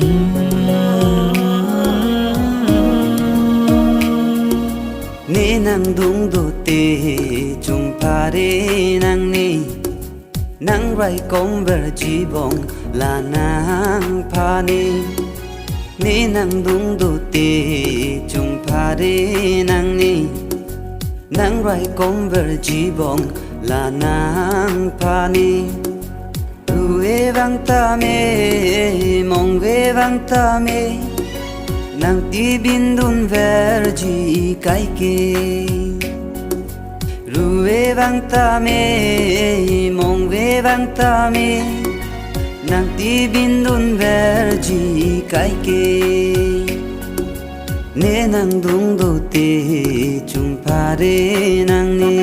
Ni NANGDUNG DOTE chung pare nang ni nang rai converge bong la nang pani. Ni NANGDUNG DOTE chung pare nang ni nang rai converge bong la nang pani. Ruve vang ta me mong ve vang ta me nang ti bindun verji kai ke. Ruve vang ta me mong ve vang ta me nang ti bindun verji kai ke. Ne NANGDUNG DOTE chung pare nang ni.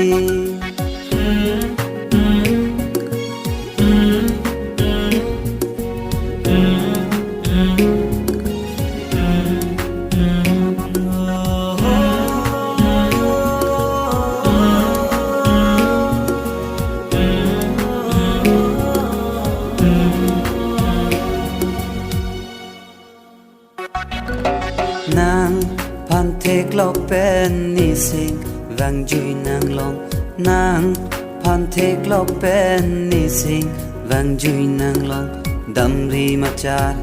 Nang pan tek lok pen ni sing vang jui nang long. Nang pan tek lok pen ni sing vang jui nang long. Dam ri ma char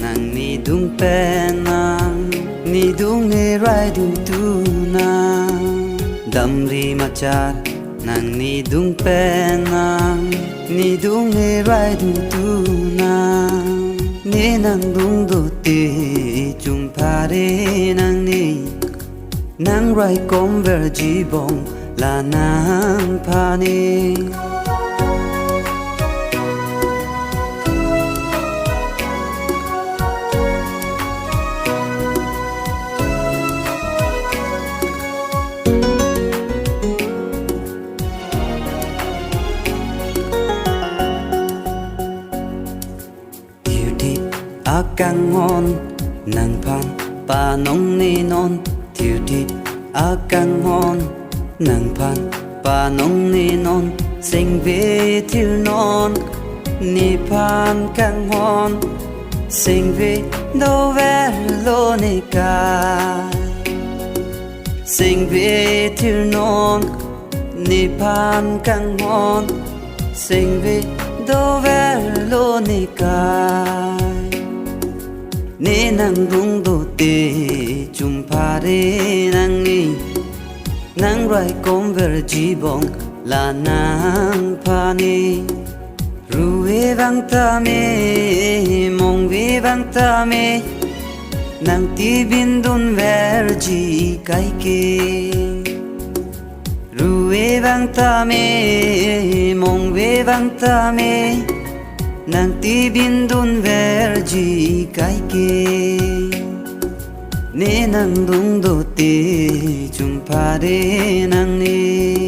nang ni dung pen nang ni dung ne rai du tu nang. Dam ri ma char nang ni dung pen nang ni dung ne rai du tu nang. Ni NANGDUNG DOTE chung pare nang ni nang rai converge bong la nang pani. Akang hon nang pan pa nong ni non thiu thịt. Akang hon nang pan pa nong ni non sinh về thiu non ni pan kang hon sinh về đâu về lo ni ka. Sinh về thiu non ni pan kang hon sinh về đâu về lo ni ka. Ni NANGDUNG DOTE chung pare nang ni nang rai converge bong la nang pani. Ruve vang ta me mong ve vang ta me nang ti bindun verji kai ke. Ruve vang ta me mong ve vang ta me nang ti bindun verji kai ke. Ni NANGDUNG DOTE chung pare nang ni.